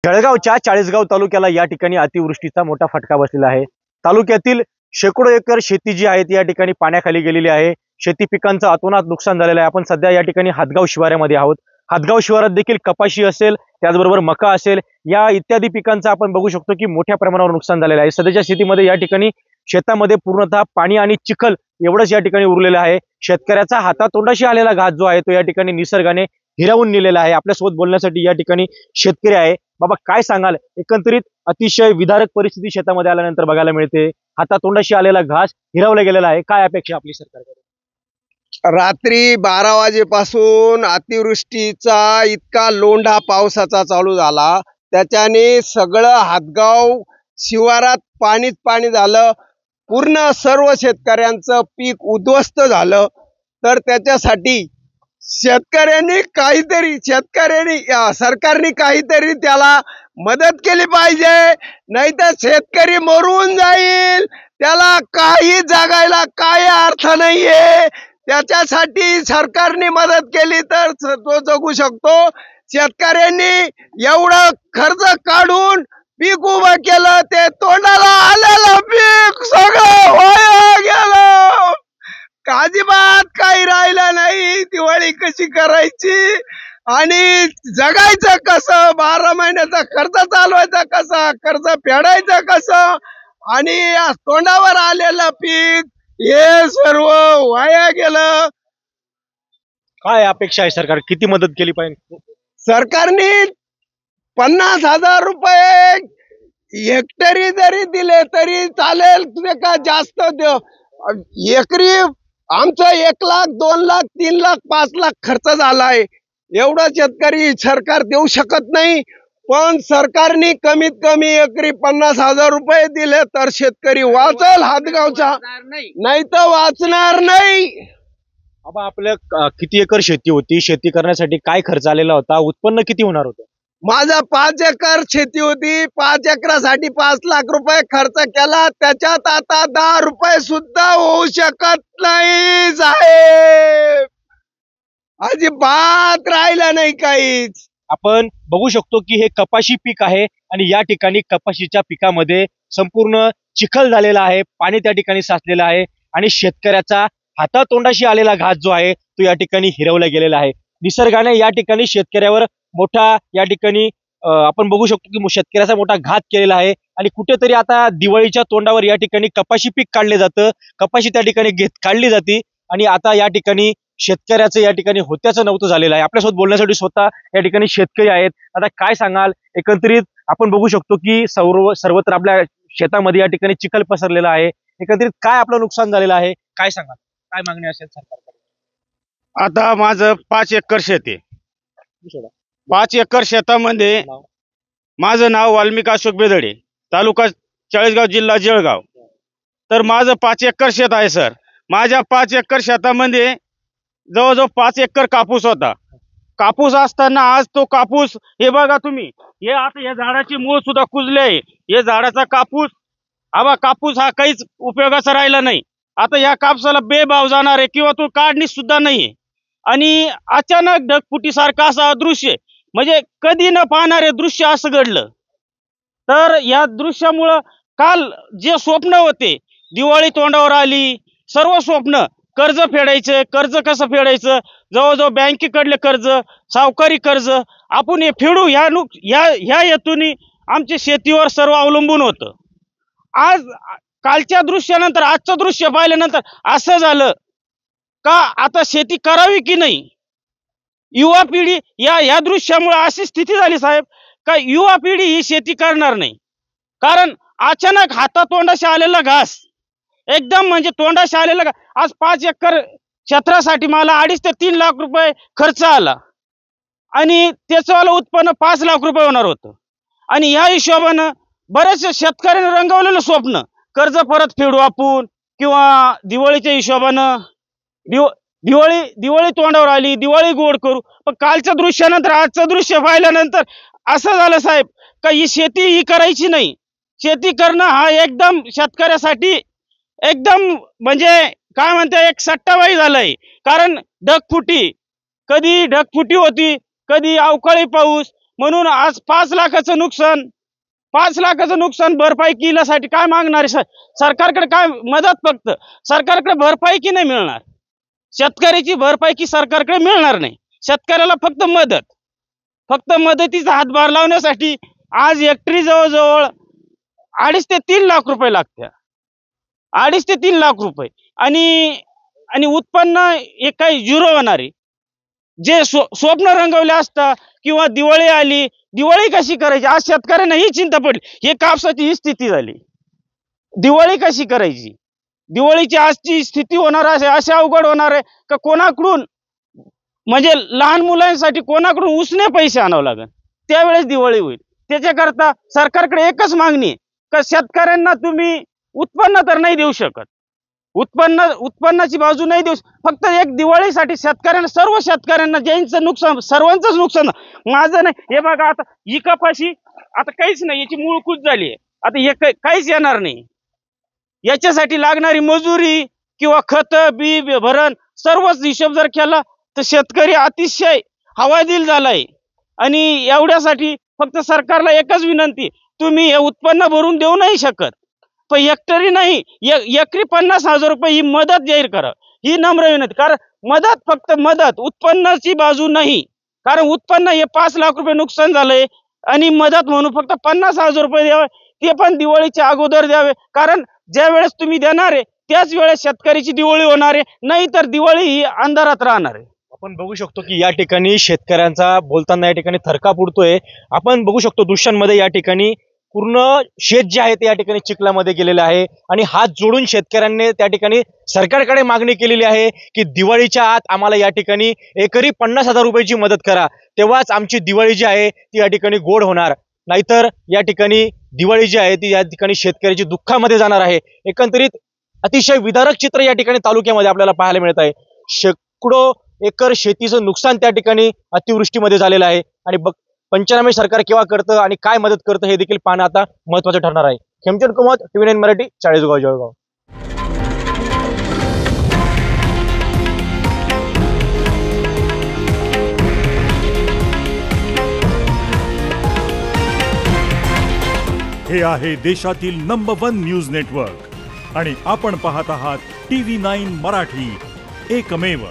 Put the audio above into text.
जळगावच्या चाळीसगाव तालुक्याला या ठिकाणी अतिवृष्टीचा मोठा फटका बसलेला आहे। तालुक्यातील शेकडो एकर शेती जी आहे ती या ठिकाणी पाण्याखाली गेलेली आहे। शेती पिकांचं अतोनात नुकसान झालेलं आहे। आपण सध्या या ठिकाणी हातगाव शिवारामध्ये आहोत। हातगाव शिवारात देखील कपाशी असेल, त्याचबरोबर मका असेल, या इत्यादी पिकांचं आपण बघू शकतो की मोठ्या प्रमाणावर नुकसान झालेलं आहे। सध्याच्या स्थितीमध्ये या ठिकाणी शेतामध्ये पूर्णतः पाणी आणि चिखल एवढंच या ठिकाणी उरलेलं आहे। शेतकऱ्याचा हातातोंडाशी आलेला घात जो आहे तो या ठिकाणी निसर्गाने हिरावून नेलेला आहे। आपल्यासोबत बोलण्यासाठी या ठिकाणी शेतकरी आहे। बाबा, काय सांगाल? एकंदरीत अतिशय विदारक परिस्थिती शेतामध्ये आल्यानंतर बघायला मिळते। हातातोंडाशी आलेला घास हिरावला गेलेला आहे। काय अपेक्षा आपली सरकारकडे? रात्री 12 वाजेपासून अतिवृष्टीचा इतका लोंढा पावसाचा चालू झाला, त्याच्याने सगळं हातगाव शिवारात पाणीच पाणी झालं। पूर्ण सर्व शेतकऱ्यांचं पीक उद्ध्वस्त झालं। तर त्याच्यासाठी सरकारने काहीतरी त्याला मदत केली पाहिजे, नाही तर शेतकरी मरून जाईल। त्याला काही जगायला काही अर्थ नाहीये। त्याच्यासाठी सरकारने मदत केली तर तो जगू शकतो। शेतकऱ्यांनी एवढं खर्च काढून पीक उभं केलं, ते तोंडाला आलेलं पीक सगळं वाया गेलं। अजिबात काही राहिलं नाही। दिवाळी कशी करायची आणि जगायचं कसं? 12 महिन्याचा खर्च चालवायचा कसा? कर्ज फेडायचं कसं? आणि तोंडावर आलेलं पीक हे सर्व वाया गेलं। काय अपेक्षा आहे सरकार? किती मदत केली पाहिजे? सरकारने 50,000 रुपये हेक्टरी जरी दिले तरी चालेल, का जास्त एकरी आमचं 1 लाख 2 लाख 3 लाख 5 लाख खर्च झालाय। एवढा शेतकरी सरकार देऊ शकत नाही, पण सरकारने कमीत कमी एकरी 50,000 रुपये दिले तर शेतकरी वाचल हातगावचा, नाही तर वाचणार नाही। बाबा, आपल्या किती एकर शेती होती? शेती करण्यासाठी काय खर्च आलेला होता? उत्पन्न किती होणार होतं? माझा 5 एकर शेती होती। 5 एकरासाठी 5 लाख रुपये खर्च केला। त्याच्यात आता 10 रुपये सुद्धा होऊ शकत नाही साहेब। अजिबात राहिलं नाही काहीच। आपण बघू शकतो की हे कपाशी पीक आहे आणि या ठिकाणी कपाशीच्या पिकामध्ये संपूर्ण चिखल झालेला आहे, पाणी त्या ठिकाणी साचलेलं आहे आणि शेतकऱ्याचा हातातोंडाशी आलेला घास जो आहे तो या ठिकाणी हिरवला गेलेला आहे। निसर्गाने या ठिकाणी शेतकऱ्यावर मोठा या ठिकाणी आपण बघू शकतो की शेतकऱ्याचा मोठा घात केलेला आहे आणि कुठेतरी आता दिवाळीच्या तोंडावर या ठिकाणी कपाशी पीक काढले जातं, कपाशी त्या ठिकाणी काढली जाते आणि आता या ठिकाणी शेतकऱ्याचं या ठिकाणी होत्याचं नव्हतं झालेलं आहे। आपल्यासोबत बोलण्यासाठी स्वतः या ठिकाणी शेतकरी आहेत। आता काय सांगाल? एकंदरीत आपण बघू शकतो की सर्वत्र आपल्या शेतामध्ये या ठिकाणी चिखल पसरलेला आहे। एकंदरीत काय आपलं नुकसान झालेलं आहे? काय सांगाल? काय मागणी असेल सरकारकडे? आता माझं 5 एकर शेत आहे। 5 एकर शेतामध्ये माझं नाव वाल्मिक अशोक बेदडे, तालुका चाळीसगाव, जिल्हा जळगाव। तर माझं 5 एकर शेत आहे सर। माझ्या 5 एकर शेतामध्ये जवळजवळ 5 एकर कापूस होता। कापूस असताना आज तो कापूस, हे बघा तुम्ही, हे आता या झाडाची मूळ सुद्धा कुजले आहे। हे झाडाचा कापूस, कापूस हा काहीच उपयोगाचा राहिला नाही। आता या कापसाला बेभाव जाणार आहे किंवा तो काढणी सुद्धा नाहीये। आणि अचानक ढगफुटीसारखं असं दृश्य, म्हणजे कधी न पाहणारे दृश्य असं घडलं। तर या दृश्यामुळं काल जे स्वप्न होते, दिवाळी तोंडावर आली, सर्व स्वप्न, कर्ज फेडायचं, कर्ज कसं फेडायचं, जवळजवळ बँकेकडले कर्ज, सावकारी कर्ज आपण हे फेडू, ह्या हेतूने आमच्या शेतीवर सर्व अवलंबून होतं। आज कालच्या दृश्यानंतर आजचं दृश्य पाहिल्यानंतर असं झालं का आता शेती करावी की नाही। युवा पिढी या दृश्यामुळे अशी स्थिती झाली साहेब का युवा पिढी ही शेती करणार नाही। कारण अचानक हातातोंडाशी आलेला घास, एकदम म्हणजे तोंडाशी आलेला घास। आज 5 एकर क्षेत्रासाठी मला 2.5 ते 3 लाख रुपये खर्च आला आणि त्याचं उत्पन्न 5 लाख रुपये होणार होतं। आणि या हिशोबानं बरेचशा शेतकऱ्यांनी रंगवलेलं स्वप्न, कर्ज परत फेडू आपण किंवा दिवाळीच्या हिशोबानं दिवाळी तोंडावर आली, दिवाळी गोड करू, पण कालच्या दृश्यानंतर आजचं दृश्य पाहिल्यानंतर असं झालं साहेब का ही शेती ही करायची नाही। शेती करणं हा एकदम शेतकऱ्यासाठी एकदम म्हणजे काय म्हणते, एक सट्टाबाई झालाय। कारण कधी ढगफुटी होती, कधी अवकाळी पाऊस, म्हणून आज 5 लाखाचं नुकसान भरपाई केल्यासाठी काय मागणार आहे सरकारकडे? काय मदत? फक्त सरकारकडे भरपाई की नाही मिळणार? शेतकऱ्याची भरपाई की सरकारकडे मिळणार नाही. शेतकऱ्याला फक्त मदतीचा हातभार लावण्यासाठी आज हेक्टरी जवळजवळ 2.5 ते 3 लाख रुपये लागतात. 2.5 ते 3 लाख रुपये आणि उत्पन्न हे काही झिरो होणार आहे. जे स्वप्न रंगवले असता किंवा दिवाळी आली, दिवाळी कशी करायची आज शेतकऱ्यांना ही चिंता पडली. हे कापसाची ही स्थिती झाली, दिवाळी कशी करायची? दिवाळीची आजची स्थिती होणार आहे अशी अवघड होणार आहे का कोणाकडून, म्हणजे लहान मुलांसाठी कोणाकडून उसने पैसे आणावं लागेल, त्यावेळेस दिवाळी होईल. त्याच्याकरता सरकारकडे एकच मागणी आहे का शेतकऱ्यांना तुम्ही उत्पन्न तर नाही देऊ शकत, उत्पन्नाची बाजू नाही देऊ, फक्त एक दिवाळीसाठी शेतकऱ्यांना, सर्व शेतकऱ्यांना ज्यांचं नुकसान, सर्वांचंच नुकसान, माझं नाही. हे बघा आता ही कपाशी आता काहीच नाही, याची मूळ कूच झाली आहे, आता हे काहीच येणार नाही. याच्यासाठी लागणारी मजुरी किंवा खत, बी भरण सर्वच हिशोब जर केला तर शेतकरी अतिशय हवालदिल झालाय. आणि एवढ्यासाठी फक्त सरकारला एकच विनंती, तुम्ही हे उत्पन्न भरून देऊ नाही शकत, पण हेक्टरी नाही, एकरी 50,000 रुपये ही मदत जाहीर करा, ही नम्र विनंती. कारण मदत, फक्त मदत, उत्पन्नाची बाजू नाही. कारण उत्पन्न हे 5 लाख रुपये नुकसान झालंय आणि मदत म्हणून फक्त 50,000 रुपये द्यावे, ते पण दिवाळीच्या अगोदर द्यावे. कारण ज्या वेळेस तुम्ही देणार आहे त्याच वेळेस शेतकऱ्याची दिवाळी होणार आहे, नाही तर दिवाळी ही अंधारात राहणार आहे. आपण बघू शकतो की या ठिकाणी शेतकऱ्यांचा बोलताना या ठिकाणी थरकाप उडतोय. आपण बघू शकतो दृश्यांमध्ये या ठिकाणी पूर्ण शेत जे आहे ते या ठिकाणी चिखलामध्ये गेलेलं आहे आणि हात जोडून शेतकऱ्यांनी त्या ठिकाणी सरकारकडे मागणी केलेली आहे की दिवाळीच्या आत आम्हाला या ठिकाणी एकरी 50,000 रुपयाची मदत करा, तेव्हाच आमची दिवाळी जी आहे ती या ठिकाणी गोड होणार, नाहीतर या ठिकाणी दिवाळी जी आहे ती या ठिकाणी शेतकऱ्याची दुःखामध्ये जाणार आहे. एकंदरीत अतिशय विदारक चित्र या ठिकाणी तालुक्यामध्ये आपल्याला पाहायला मिळत आहे. शेकडो एकर शेतीचं नुकसान त्या ठिकाणी अतिवृष्टीमध्ये झालेलं आहे आणि पंचनामे सरकार केव्हा करतं आणि काय मदत करतं हे देखील पाहणं आता महत्त्वाचं ठरणार आहे. खेमचंद कुमार, TV9 मराठी, चाळीसगाव, जळगाव. हे आहे देशातील नंबर 1 न्यूज नेटवर्क आणि आपण पाहत आहात TV9 मराठी, एकमेव.